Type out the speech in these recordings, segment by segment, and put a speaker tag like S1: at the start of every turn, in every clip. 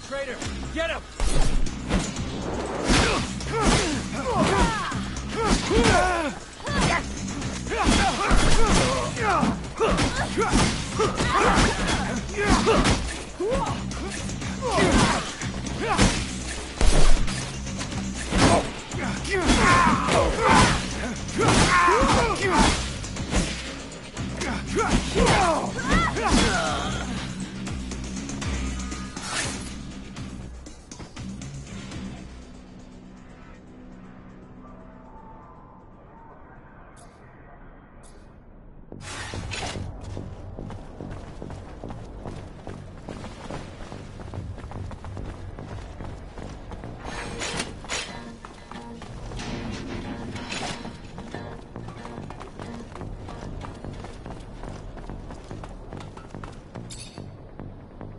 S1: Traitor, get him!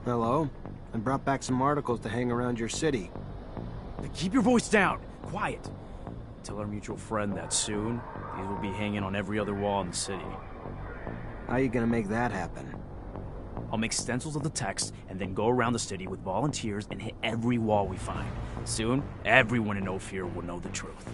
S2: Hello? I brought back some articles to hang around your city.
S1: Then keep your voice down. Quiet. Tell our mutual friend that soon, these will be hanging on every other wall in the city.
S2: How are you gonna make that happen?
S1: I'll make stencils of the text and then go around the city with volunteers and hit every wall we find. Soon, everyone in Ophir will know the truth.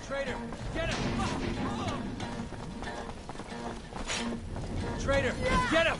S1: Traitor, get him! Traitor, get him!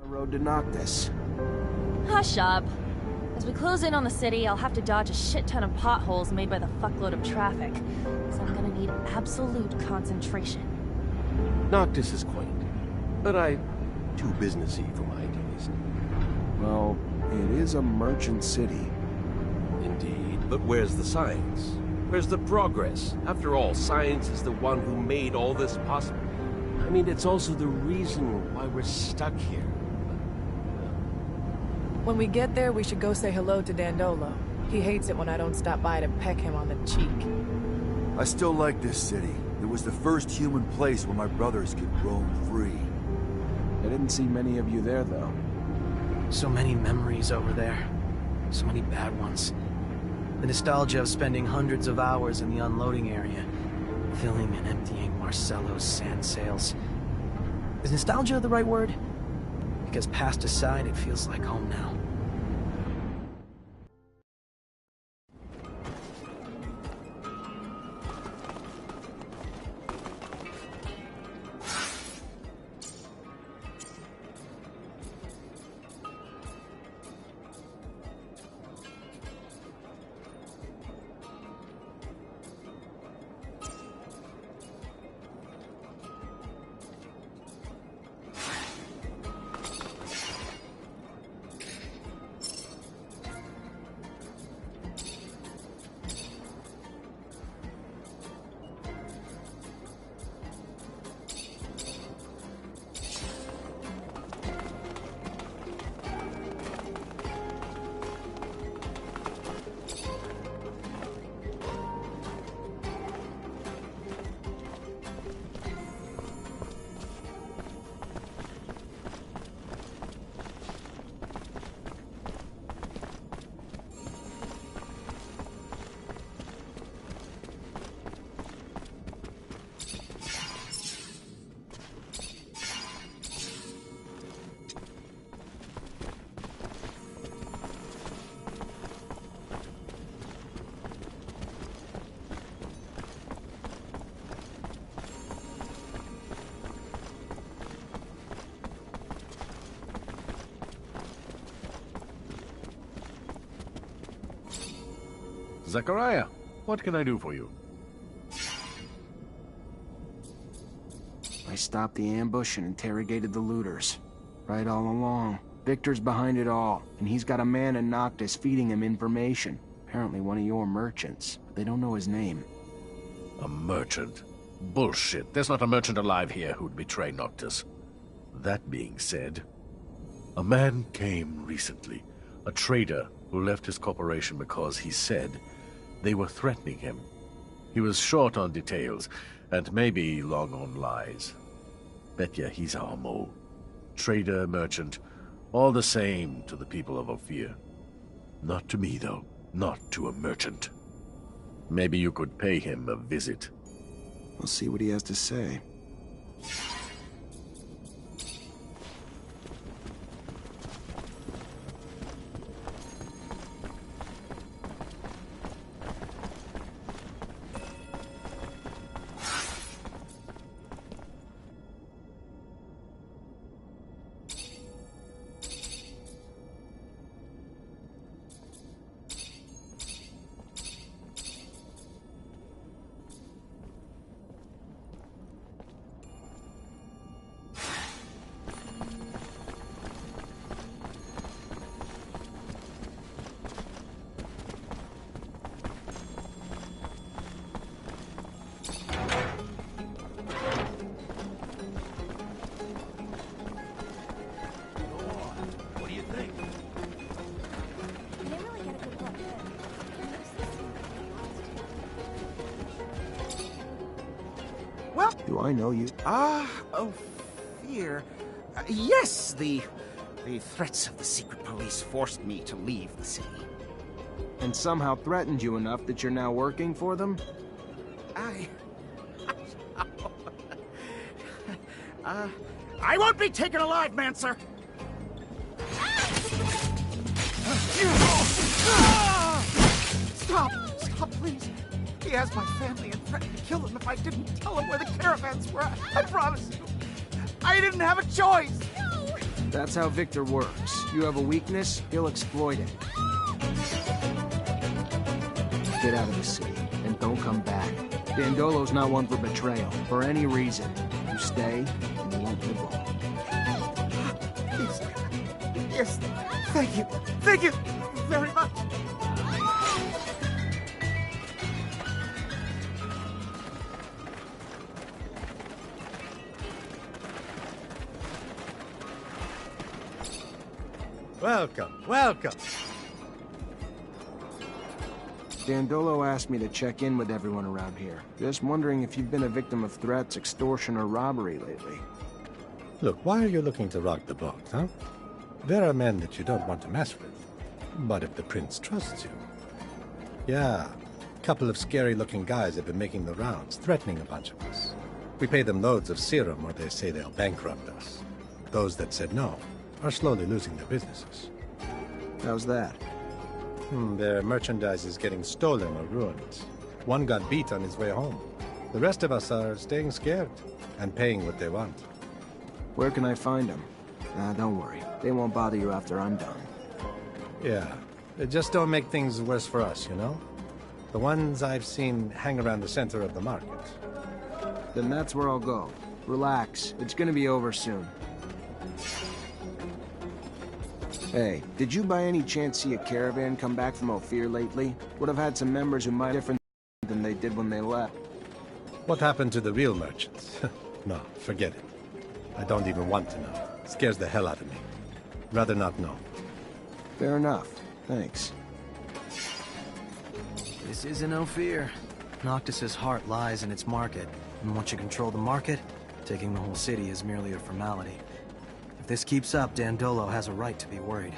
S2: Road to Noctis.
S3: Hush up. As we close in on the city, I'll have to dodge a shit ton of potholes made by the fuckload of traffic. So I'm gonna need absolute concentration.
S4: Noctis is quaint, but too businessy for my taste.
S2: Well, it is a merchant city.
S4: Indeed, but where's the science? Where's the progress? After all, science is the one who made all this possible. I mean, it's also the reason why we're stuck here.
S5: When we get there, we should go say hello to Dandolo. He hates it when I don't stop by to peck him on the cheek.
S6: I still like this city. It was the first human place where my brothers could roam free.
S2: I didn't see many of you there, though.
S7: So many memories over there. So many bad ones. The nostalgia of spending hundreds of hours in the unloading area, filling and emptying Marcello's sand sails. Is nostalgia the right word? has passed aside, it feels like home now.
S4: Zachariah, what can I do for you?
S2: I stopped the ambush and interrogated the looters. Right all along. Victor's behind it all, and he's got a man in Noctis feeding him information. Apparently one of your merchants. They don't know his name.
S4: A merchant? Bullshit. There's not a merchant alive here who'd betray Noctis. That being said, a man came recently. A trader who left his corporation because he said they were threatening him. He was short on details, and maybe long on lies. Bet ya he's our mole. Trader, merchant, all the same to the people of Ophir. Not to me, though. Not to a merchant. Maybe you could pay him a visit.
S2: We'll see what he has to say.
S8: Well,
S2: Do I know you?
S8: oh, fear. Yes, the threats of the secret police forced me to leave the city.
S2: And somehow threatened you enough that you're now working for them?
S8: I won't be taken alive, Mancer! Stop! Stop, please! He has my family and threatened to kill them if I didn't tell him where the caravans were. I promise you. I didn't have a choice!
S2: That's how Victor works. You have a weakness, he'll exploit it. Get out of the city, and don't come back. Dandolo's not one for betrayal, for any reason. You stay, and you won't live long.
S8: Yes. Yes. Thank you. Thank you very much.
S9: Welcome, welcome.
S2: Dandolo asked me to check in with everyone around here. Just wondering if you've been a victim of threats, extortion, or robbery lately.
S9: Look, why are you looking to rock the boat, huh? There are men that you don't want to mess with. But if the prince trusts you... Yeah, a couple of scary-looking guys have been making the rounds, threatening a bunch of us. We pay them loads of serum or they say they'll bankrupt us. Those that said no are slowly losing their businesses.
S2: How's that?
S9: Their merchandise is getting stolen or ruined. One got beat on his way home. The rest of us are staying scared and paying what they want.
S2: Where can I find them? Don't worry. They won't bother you after I'm done.
S9: Yeah, just don't make things worse for us, you know? The ones I've seen hang around the center of the market.
S2: Then that's where I'll go. Relax. It's gonna be over soon. Hey, did you by any chance see a caravan come back from Ophir lately? Would have had some members who might be different than they did when they left.
S9: What happened to the real merchants? No, forget it. I don't even want to know. It scares the hell out of me. Rather not know.
S2: Fair enough. Thanks.
S7: This isn't Ophir. Noctis's heart lies in its market. And once you control the market, taking the whole city is merely a formality. If this keeps up, Dandolo has a right to be worried.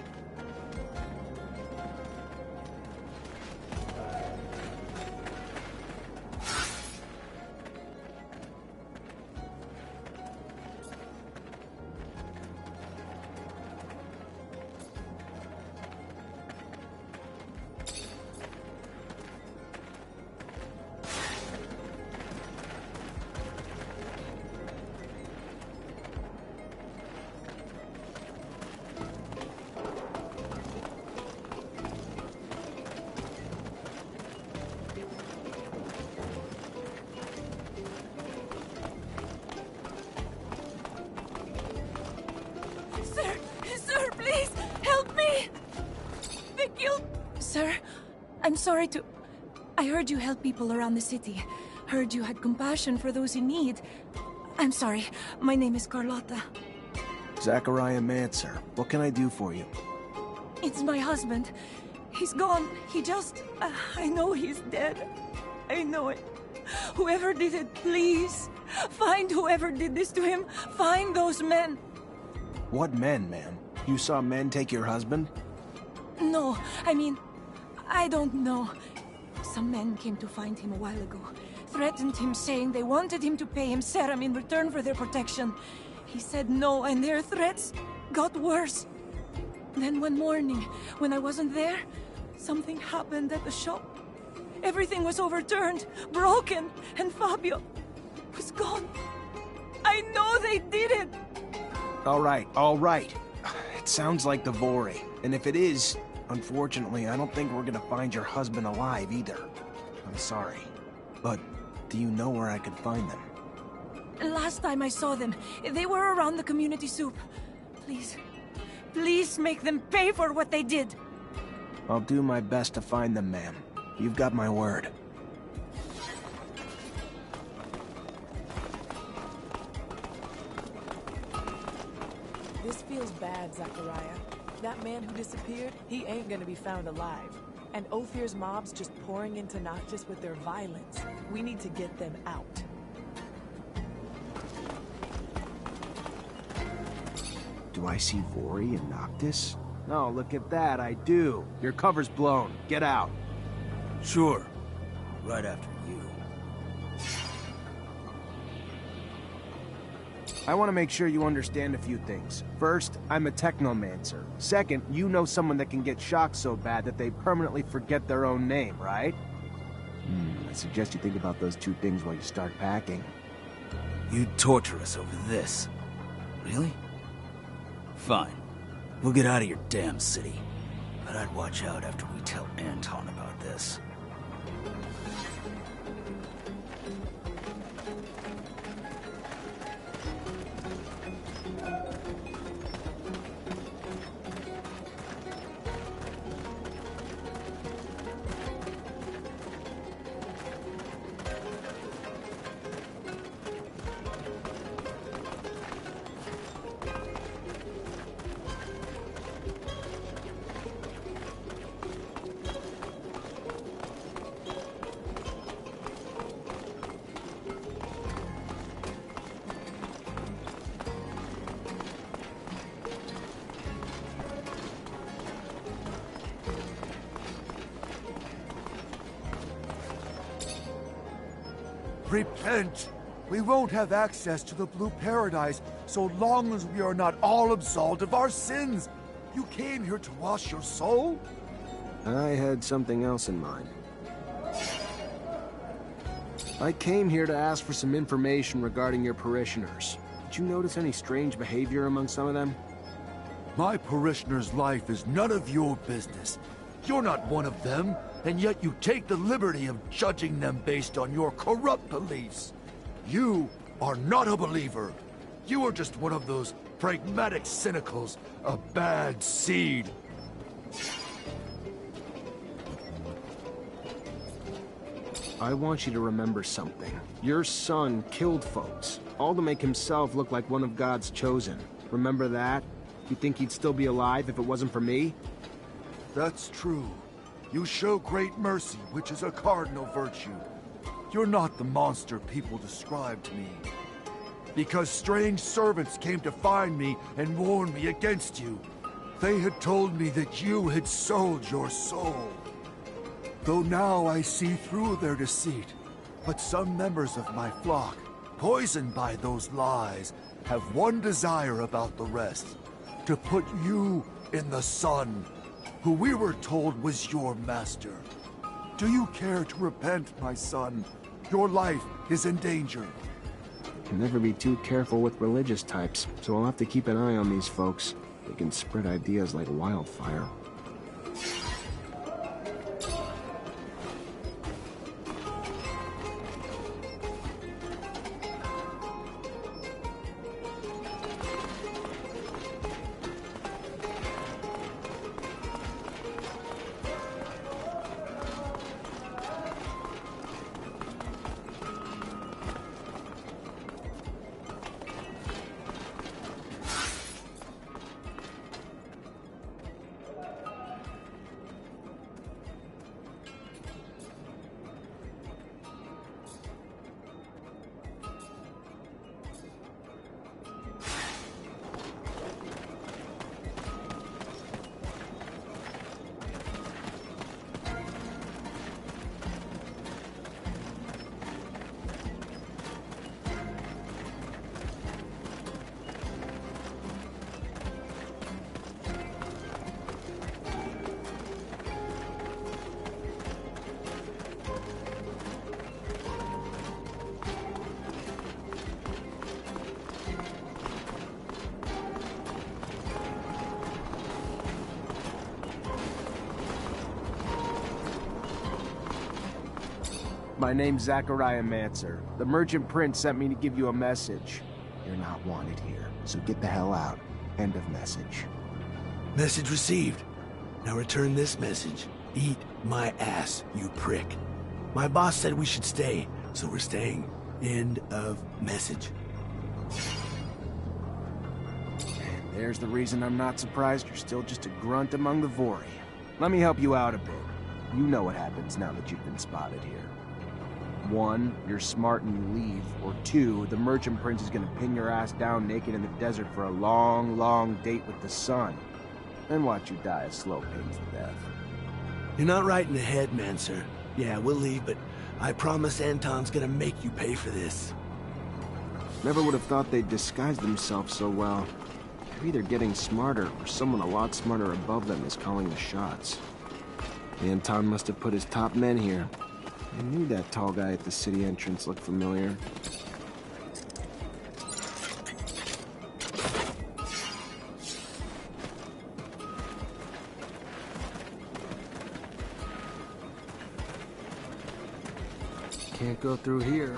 S10: Sir, please, help me! They killed... Sir, I'm sorry to... I heard you help people around the city. Heard you had compassion for those in need. I'm sorry. My name is Carlotta.
S2: Zachariah Mancer. What can I do for you?
S10: It's my husband. He's gone. He just... I know he's dead. I know it. Whoever did it, please. Find whoever did this to him. Find those men.
S2: What men, ma'am? You saw men take your husband?
S10: No, I mean, I don't know. Some men came to find him a while ago. Threatened him, saying they wanted him to pay him serum in return for their protection. He said no, and their threats got worse. Then one morning, when I wasn't there, something happened at the shop. Everything was overturned, broken, and Fabio was gone. I know they did it!
S2: All right. It sounds like the Vori. And if it is, unfortunately, I don't think we're gonna find your husband alive either. I'm sorry. But do you know where I could find them?
S10: Last time I saw them, they were around the community soup. Please make them pay for what they did.
S2: I'll do my best to find them, ma'am. You've got my word.
S5: This feels bad, Zachariah. That man who disappeared, he ain't gonna be found alive. And Ophir's mob's just pouring into Noctis with their violence. We need to get them out.
S2: Do I see Vori and Noctis? Oh, look at that, I do. Your cover's blown. Get out.
S11: Sure. Right after you.
S2: I want to make sure you understand a few things. First, I'm a Technomancer. Second, you know someone that can get shocked so bad that they permanently forget their own name, right? I suggest you think about those two things while you start packing.
S11: You'd torture us over this. Really? Fine. We'll get out of your damn city. But I'd watch out after we tell Anton about this.
S6: Repent! We won't have access to the Blue Paradise, so long as we are not all absolved of our sins. You came here to wash your soul?
S2: I had something else in mind. I came here to ask for some information regarding your parishioners. Did you notice any strange behavior among some of them?
S6: My parishioner's life is none of your business. You're not one of them, and yet you take the liberty of judging them based on your corrupt beliefs. You are not a believer. You are just one of those pragmatic cynicals, a bad seed.
S2: I want you to remember something. Your son killed folks, all to make himself look like one of God's chosen. Remember that? You think he'd still be alive if it wasn't for me?
S6: That's true. You show great mercy, which is a cardinal virtue. You're not the monster people describe to me. Because strange servants came to find me and warn me against you. They had told me that you had sold your soul. Though now I see through their deceit. But some members of my flock, poisoned by those lies, have one desire about the rest. To put you in the sun, who we were told was your master. Do you care to repent, my son? Your life is in danger.
S2: Can never be too careful with religious types, so I'll have to keep an eye on these folks. They can spread ideas like wildfire. My name's Technomancer. The Merchant Prince sent me to give you a message. You're not wanted here, so get the hell out. End of message.
S12: Message received. Now return this message. Eat my ass, you prick. My boss said we should stay, so we're staying. End of message.
S2: And there's the reason I'm not surprised you're still just a grunt among the Vori. Let me help you out a bit. You know what happens now that you've been spotted here. 1, you're smart and you leave. Or 2, the Merchant Prince is gonna pin your ass down naked in the desert for a long, long date with the sun. Then watch you die a slow, painful death.
S12: You're not right in the head, Mancer. Yeah, we'll leave, but I promise Anton's gonna make you pay for this.
S2: Never would have thought they'd disguise themselves so well. They're either getting smarter, or someone a lot smarter above them is calling the shots. Anton must have put his top men here. I knew that tall guy at the city entrance looked familiar. Can't go through here.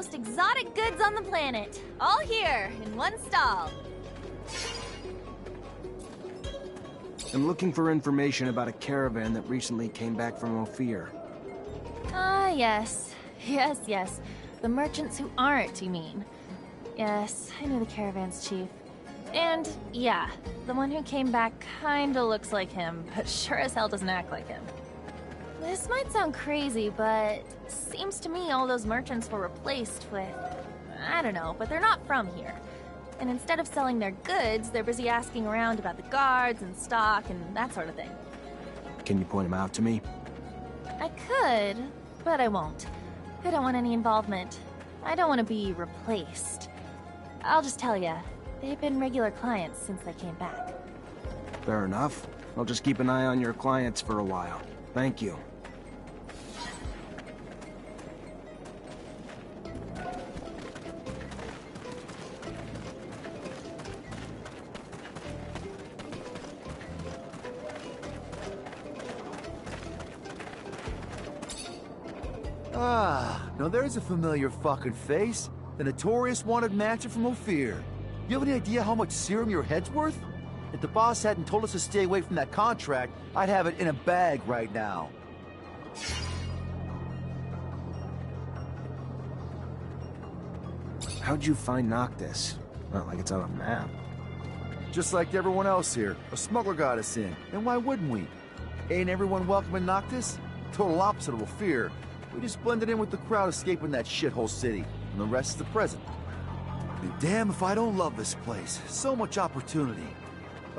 S3: most exotic goods on the planet. All here, in one stall.
S2: I'm looking for information about a caravan that recently came back from Ophir.
S3: Ah, yes. Yes. The merchants who aren't, you mean? Yes, I knew the caravan's chief. And, yeah, the one who came back kinda looks like him, but sure as hell doesn't act like him. This might sound crazy, but seems to me all those merchants were replaced with... I don't know, but they're not from here. And instead of selling their goods, they're busy asking around about the guards and stock and that sort of thing.
S2: Can you point him out to me?
S3: I could, but I won't. I don't want any involvement. I don't want to be replaced. I'll just tell ya, they've been regular clients since they came back.
S2: Fair enough. I'll just keep an eye on your clients for a while. Thank you.
S6: Ah, now there's a familiar fucking face. The notorious wanted Mancer from Ophir. You have any idea how much serum your head's worth? If the boss hadn't told us to stay away from that contract, I'd have it in a bag right now.
S2: How'd you find Noctis? Not like it's on a map.
S6: Just like everyone else here, a smuggler got us in, and why wouldn't we? Ain't everyone welcome in Noctis? Total opposite of Ophir. We just blended in with the crowd escaping that shithole city, and the rest is the present. And damn if I don't love this place. So much opportunity.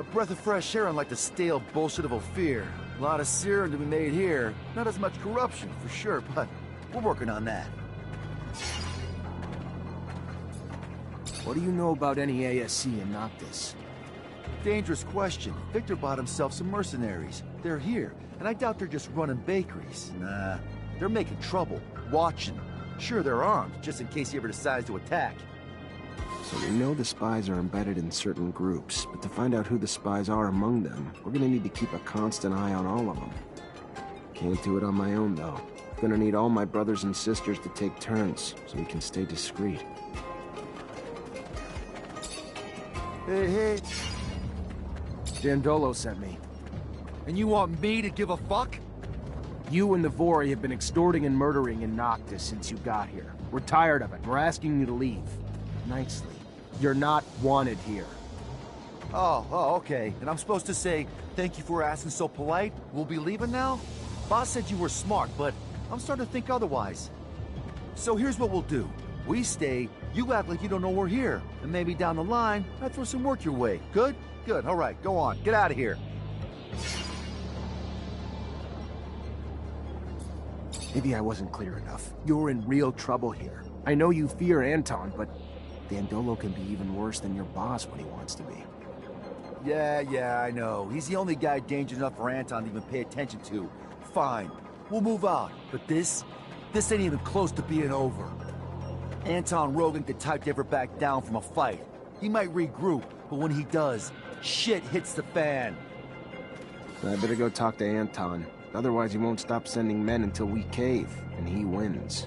S6: A breath of fresh air unlike the stale bullshit of Ophir. A lot of serum to be made here. Not as much corruption, for sure, but we're working on that.
S2: What do you know about any ASC in Noctis?
S6: Dangerous question. Victor bought himself some mercenaries. They're here, and I doubt they're just running bakeries. Nah, they're making trouble. Watching. Sure, they're armed, just in case he ever decides to attack.
S2: So we know the spies are embedded in certain groups, but to find out who the spies are among them, we're gonna need to keep a constant eye on all of them. Can't do it on my own, though. Gonna need all my brothers and sisters to take turns, so we can stay discreet.
S6: Hey.
S2: Dandolo sent me.
S6: And you want me to give a fuck?
S2: You and the Vori have been extorting and murdering in Noctis since you got here. We're tired of it. We're asking you to leave. Nicely. You're not wanted here.
S6: Oh, okay. And I'm supposed to say, thank you for asking so polite? We'll be leaving now? Boss said you were smart, but I'm starting to think otherwise. So here's what we'll do. We stay, you act like you don't know we're here, and maybe down the line, I throw some work your way. Good? Good. All right, go on. Get out of here.
S2: Maybe I wasn't clear enough. You're in real trouble here. I know you fear Anton, but Dandolo can be even worse than your boss when he wants to be.
S6: Yeah, I know. He's the only guy dangerous enough for Anton to even pay attention to. Fine. We'll move out. But this ain't even close to being over. Anton Rogan the type to ever back down from a fight. He might regroup, but when he does, shit hits the fan.
S2: I better go talk to Anton. Otherwise he won't stop sending men until we cave, and he wins.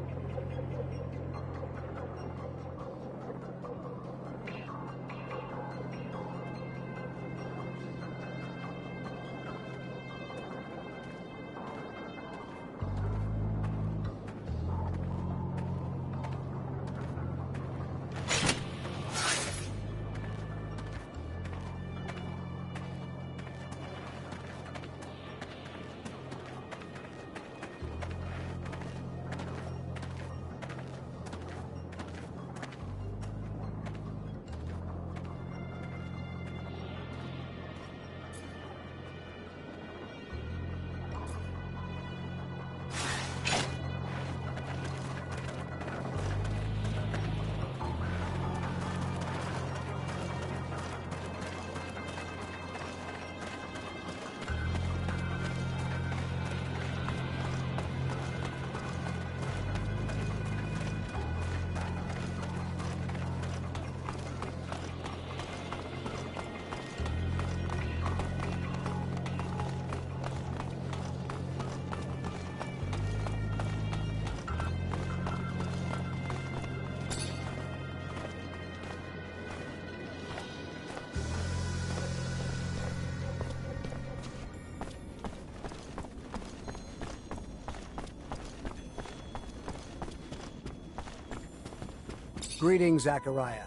S8: Greetings, Zachariah.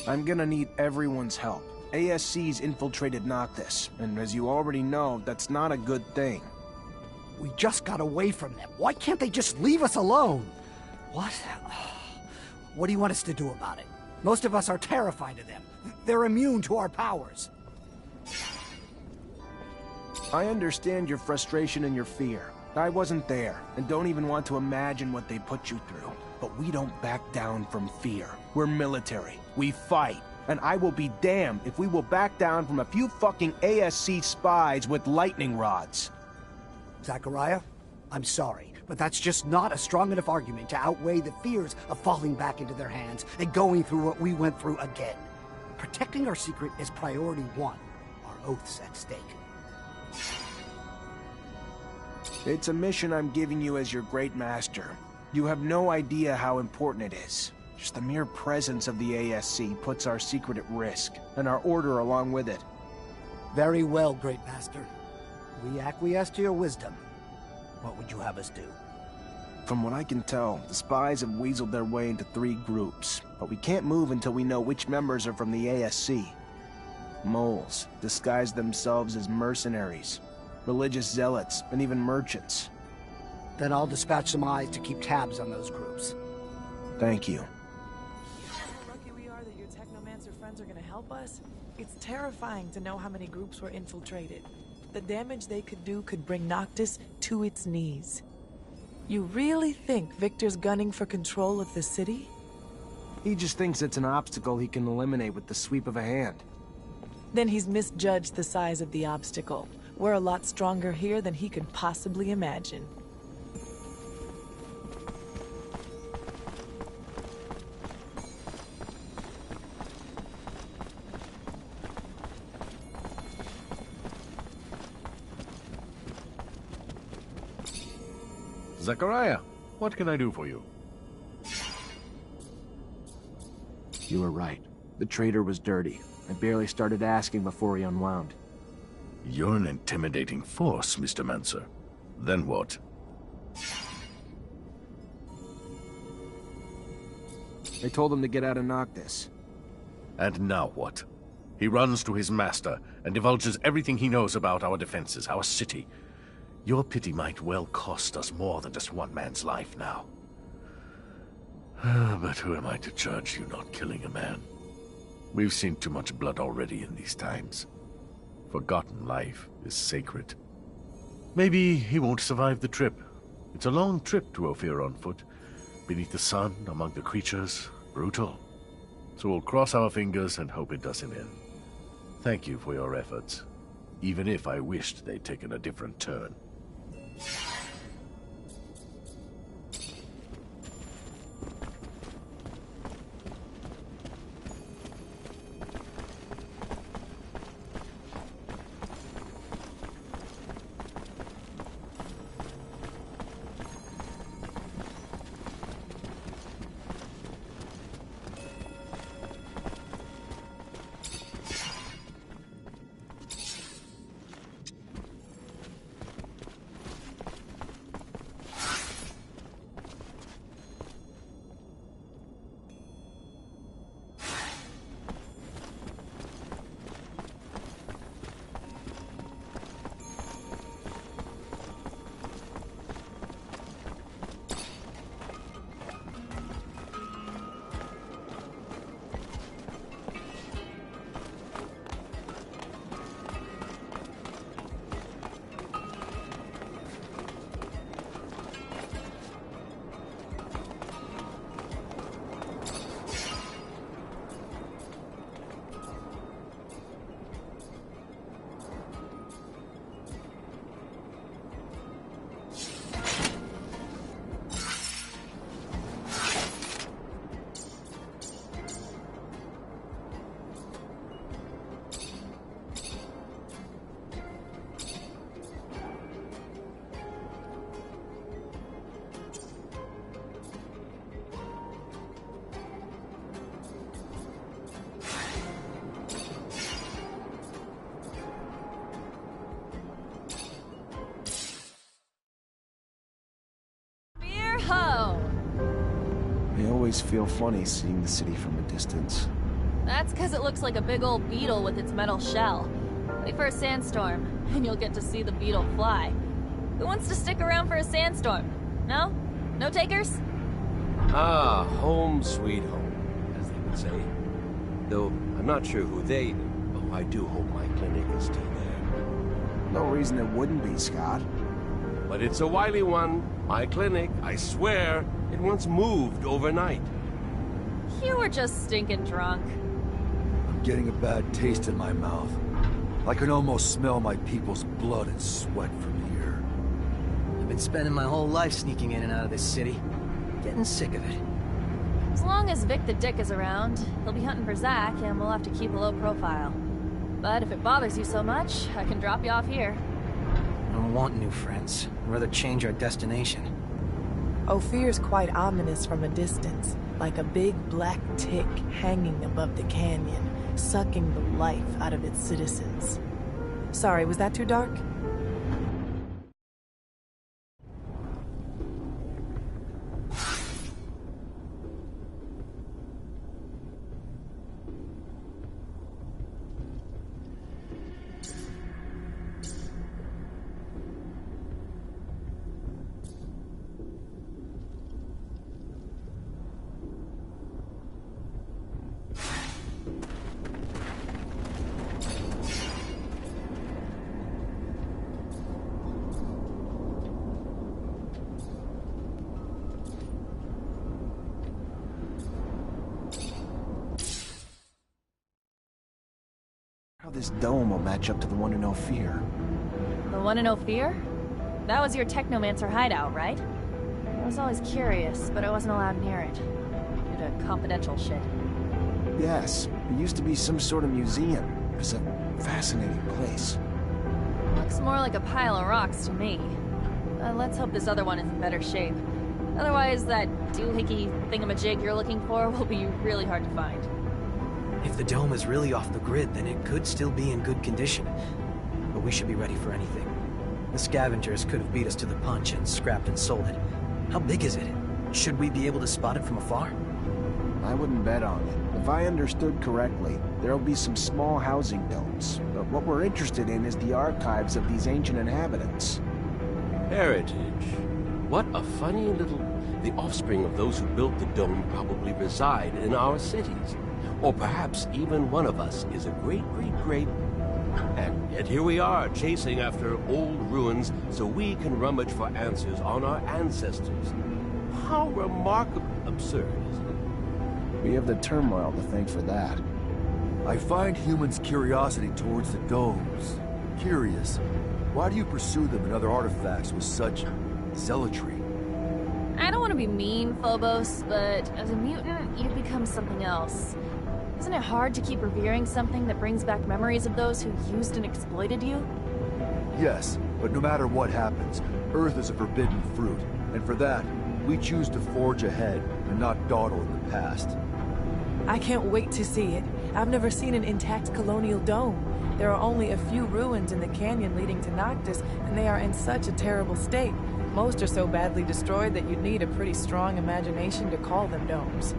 S2: I'm gonna need everyone's help. ASC's infiltrated Noctis, and as you already know, that's not a good thing.
S8: We just got away from them. Why can't they just leave us alone? What? What do you want us to do about it? Most of us are terrified of them. They're immune to our powers.
S2: I understand your frustration and your fear. I wasn't there, and don't even want to imagine what they put you through. But we don't back down from fear. We're military. We fight. And I will be damned if we will back down from a few fucking ASC spies with lightning rods.
S8: Zachariah, I'm sorry, but that's just not a strong enough argument to outweigh the fears of falling back into their hands and going through what we went through again. Protecting our secret is priority one. Our oath's at stake.
S2: It's a mission I'm giving you as your great master. You have no idea how important it is. Just the mere presence of the ASC puts our secret at risk, and our order along with it.
S8: Very well, Great Master. We acquiesce to your wisdom. What would you have us do?
S2: From what I can tell, the spies have weaseled their way into 3 groups, but we can't move until we know which members are from the ASC. Moles disguise themselves as mercenaries, religious zealots, and even merchants.
S8: Then I'll dispatch some eyes to keep tabs on those groups.
S2: Thank you.
S5: How lucky we are that your Technomancer friends are gonna help us. It's terrifying to know how many groups were infiltrated. The damage they could do could bring Noctis to its knees. You really think Victor's gunning for control of the city?
S2: He just thinks it's an obstacle he can eliminate with the sweep of a hand.
S5: Then he's misjudged the size of the obstacle. We're a lot stronger here than he could possibly imagine.
S4: Zachariah, what can I do for you?
S2: You were right. The traitor was dirty. I barely started asking before he unwound.
S4: You're an intimidating force, Mr. Mancer. Then what?
S2: I told him to get out of Noctis.
S4: And now what? He runs to his master and divulges everything he knows about our defenses, our city. Your pity might well cost us more than just one man's life now. But who am I to judge you not killing a man? We've seen too much blood already in these times. Forgotten life is sacred. Maybe he won't survive the trip. It's a long trip to Ophir on foot. Beneath the sun, among the creatures, brutal. So we'll cross our fingers and hope it doesn't end. Thank you for your efforts, even if I wished they'd taken a different turn.
S2: always feel funny seeing the city from a distance.
S3: That's because it looks like a big old beetle with its metal shell. Wait for a sandstorm, and you'll get to see the beetle fly. Who wants to stick around for a sandstorm? No? No takers?
S13: Ah, home sweet home, as they would say. Though, I'm not sure who they... Oh, I do hope my clinic is still there.
S2: No reason it wouldn't be, Scott.
S13: But it's a wily one. My clinic, I swear, it once moved overnight.
S3: You were just stinking drunk.
S6: I'm getting a bad taste in my mouth. I can almost smell my people's blood and sweat from here.
S7: I've been spending my whole life sneaking in and out of this city. Getting sick of it.
S3: As long as Vic the Dick is around, he'll be hunting for Zack, and we'll have to keep a low profile. But if it bothers you so much, I can drop you off here.
S7: I don't want new friends. I'd rather change our destination.
S5: Ophir's quite ominous from a distance, like a big black tick hanging above the canyon, sucking the life out of its citizens. Sorry, was that too dark?
S2: How this dome will match up to the one in Ophir.
S3: The one in Ophir? That was your Technomancer hideout, right? I was always curious, but I wasn't allowed near it. Due to confidential shit.
S2: Yes, it used to be some sort of museum. It was a fascinating place.
S3: Looks more like a pile of rocks to me. Let's hope this other one is in better shape. Otherwise, that doohickey thingamajig you're looking for will be really hard to find.
S7: If the dome is really off the grid, then it could still be in good condition. But we should be ready for anything. The scavengers could have beat us to the punch and scrapped and sold it. How big is it? Should we be able to spot it from afar?
S2: I wouldn't bet on it. If I understood correctly, there'll be some small housing domes. But what we're interested in is the archives of these ancient inhabitants.
S13: Heritage. What a funny little... The offspring of those who built the dome probably reside in our cities. Or perhaps even one of us is a great... And yet here we are, chasing after old ruins so we can rummage for answers on our ancestors. How remarkably absurd, isn't it?
S2: We have the turmoil to thank for that.
S6: I find humans' curiosity towards the domes curious. Why do you pursue them and other artifacts with such zealotry?
S3: I don't want to be mean, Phobos, but as a mutant, you become something else. Isn't it hard to keep revering something that brings back memories of those who used and exploited you?
S6: Yes, but no matter what happens, Earth is a forbidden fruit, and for that, we choose to forge ahead and not dawdle in the past.
S5: I can't wait to see it. I've never seen an intact colonial dome. There are only a few ruins in the canyon leading to Noctis, and they are in such a terrible state. Most are so badly destroyed that you'd need a pretty strong imagination to call them domes.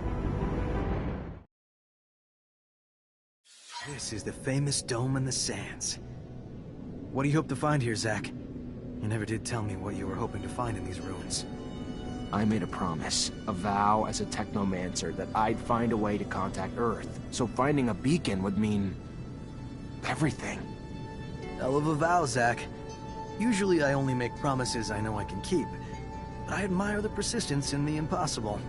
S7: This is the famous dome in the sands. What do you hope to find here, Zack? You never did tell me what you were hoping to find in these ruins.
S2: I made a promise, a vow as a Technomancer, that I'd find a way to contact Earth. So finding a beacon would mean... everything.
S7: Hell of a vow, Zack. Usually I only make promises I know I can keep, but I admire the persistence in the impossible.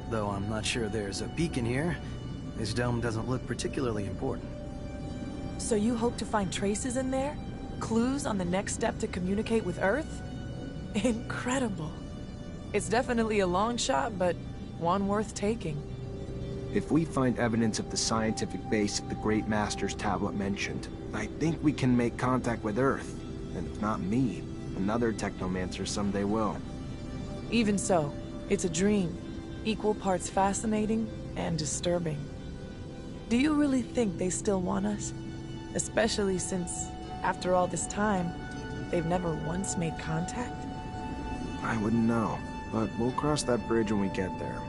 S7: Though I'm not sure there's a beacon here, this dome doesn't look particularly important.
S5: So you hope to find traces in there? Clues on the next step to communicate with Earth? Incredible. It's definitely a long shot, but one worth taking.
S2: If we find evidence of the scientific base of the Great Master's tablet mentioned, I think we can make contact with Earth. And if not me, another Technomancer someday will.
S5: Even so, it's a dream. Equal parts fascinating and disturbing. Do you really think they still want us? Especially since, after all this time, they've never once made contact?
S2: I wouldn't know, but we'll cross that bridge when we get there.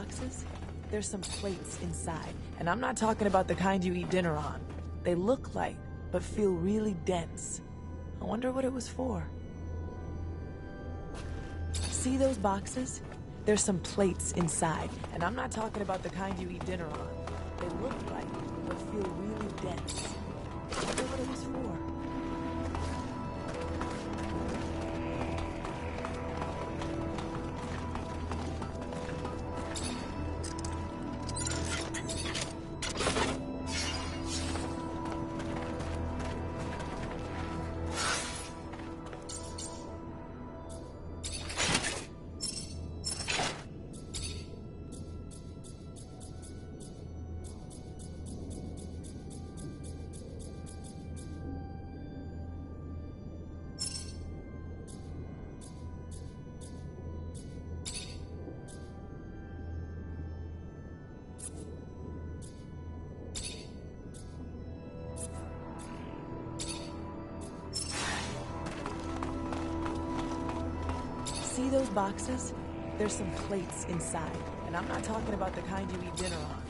S5: boxes? There's some plates inside, and I'm not talking about the kind you eat dinner on. They look light, but feel really dense. I wonder what it was for. See those boxes? There's some plates inside, and I'm not talking about the kind you eat dinner on. They look light, but feel really dense. I wonder what it was for. See those boxes? There's some plates inside, and I'm not talking about the kind you eat dinner on.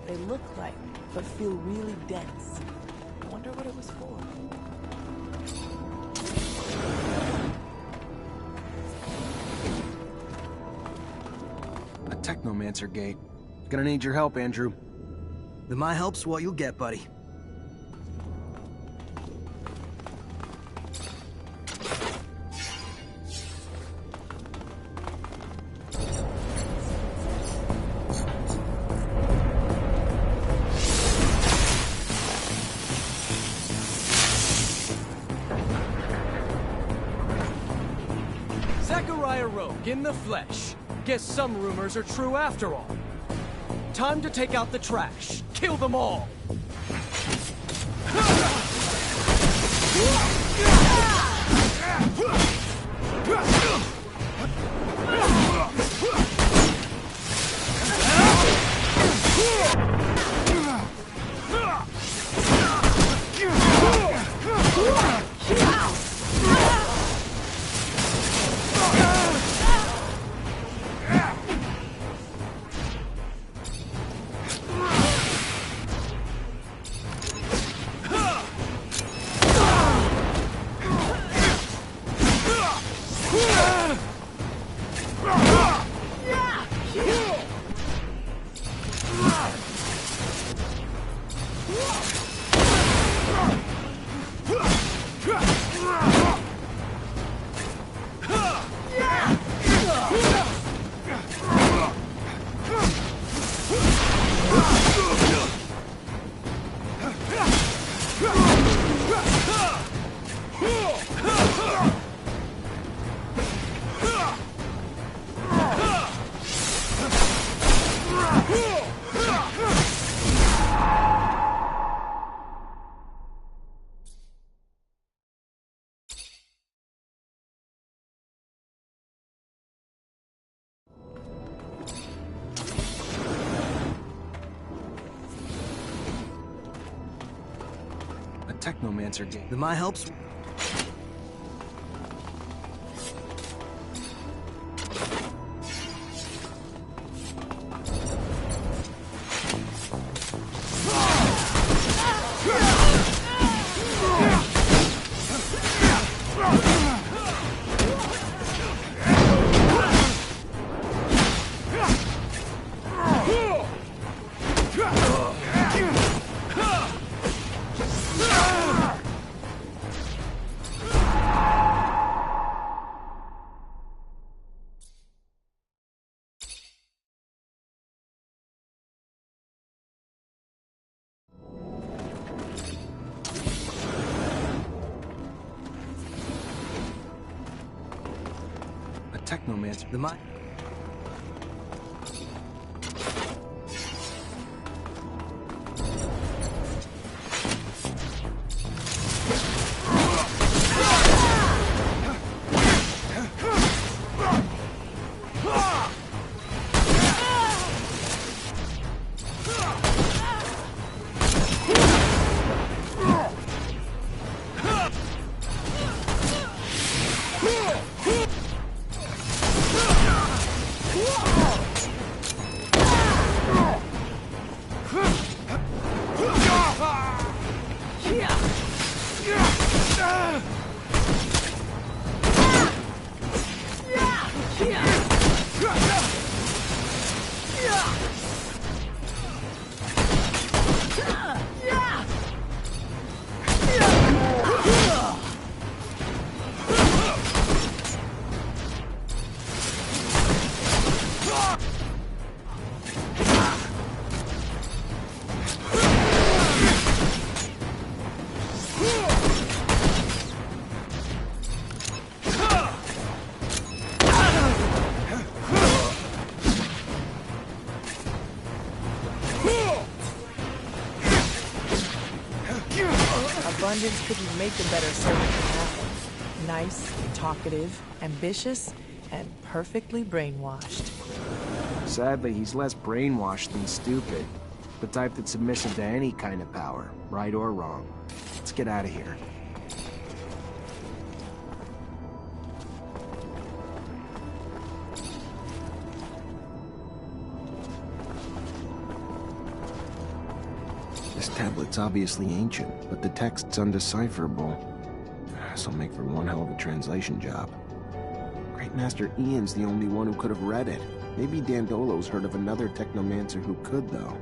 S5: They look light, but feel really dense. I wonder what it was for.
S2: A Technomancer gate. Gonna need your help, Andrew.
S7: Then my help's what you'll get, buddy.
S14: In the flesh. Guess some rumors are true after all. Time to take out the trash. Kill them all.
S2: Technomancer gate.
S7: Then my help's...
S2: Technomancer.
S7: The my...
S5: Abundance couldn't make a better servant than that one. Nice, talkative, ambitious, and perfectly brainwashed.
S2: Sadly, he's less brainwashed than stupid. The type that's submissive to any kind of power, right or wrong. Let's get out of here. This tablet's obviously ancient, but the text's undecipherable. This'll make for one hell of a translation job. Great Master Ian's the only one who could have read it. Maybe Dandolo's heard of another Technomancer who could, though.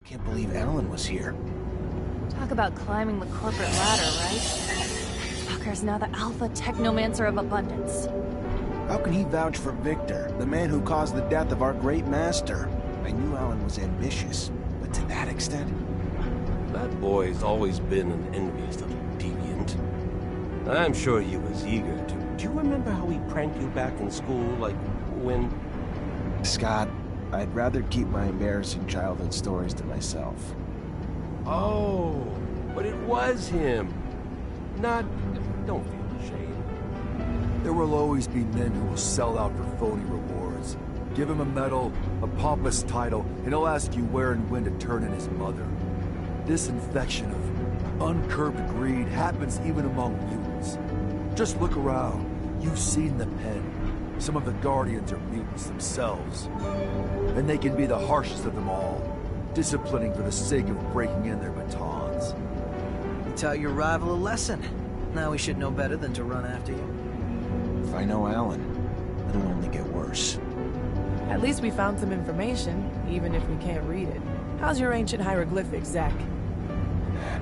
S2: Can't believe Alan was here.
S3: Talk about climbing the corporate ladder, right? Fucker's now the alpha technomancer of abundance.
S2: How can he vouch for Victor, the man who caused the death of our great master? I knew Alan was ambitious, but to that extent?
S13: That boy's always been an envious little deviant. I'm sure he was eager to... Do you remember how he pranked you back in school, like when...
S2: Scott, I'd rather keep my embarrassing childhood stories to myself.
S13: Oh, but it was him. Not... Don't feel ashamed.
S6: There will always be men who will sell out for phony rewards. Give him a medal, a pompous title, and he'll ask you where and when to turn in his mother. This infection of uncurbed greed happens even among mutants. Just look around. You've seen the pen. Some of the Guardians are mutants themselves. And they can be the harshest of them all, disciplining for the sake of breaking in their batons.
S7: You taught your rival a lesson. Now we should know better than to run after you.
S2: If I know Alan, it'll only get worse.
S5: At least we found some information, even if we can't read it. How's your ancient hieroglyphics, Zach?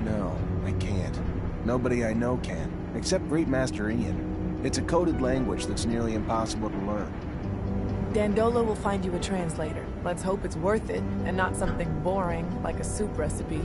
S2: No, I can't. Nobody I know can, except Great Master Ian. It's a coded language that's nearly impossible to learn.
S5: Dandolo will find you a translator. Let's hope it's worth it, and not something boring like a soup recipe.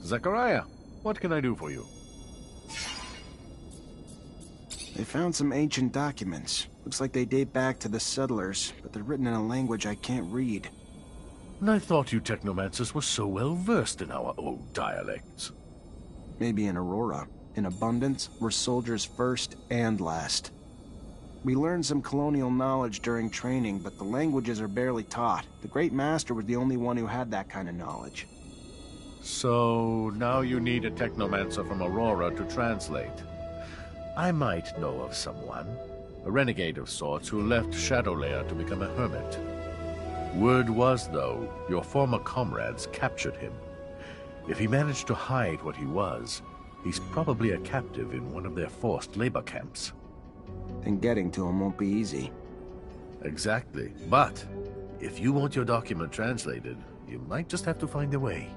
S4: Zachariah, what can I do for you?
S2: They found some ancient documents. Looks like they date back to the settlers, but they're written in a language I can't read.
S4: And I thought you Technomancers were so well versed in our old dialects.
S2: Maybe in Aurora. In Abundance, we're soldiers first and last. We learned some colonial knowledge during training, but the languages are barely taught. The Great Master was the only one who had that kind of knowledge.
S4: So, now you need a Technomancer from Aurora to translate. I might know of someone. A renegade of sorts who left Shadowlayer to become a hermit. Word was, though, your former comrades captured him. If he managed to hide what he was, he's probably a captive in one of their forced labor camps.
S2: And getting to him won't be easy.
S4: Exactly. But, if you want your document translated, you might just have to find a way.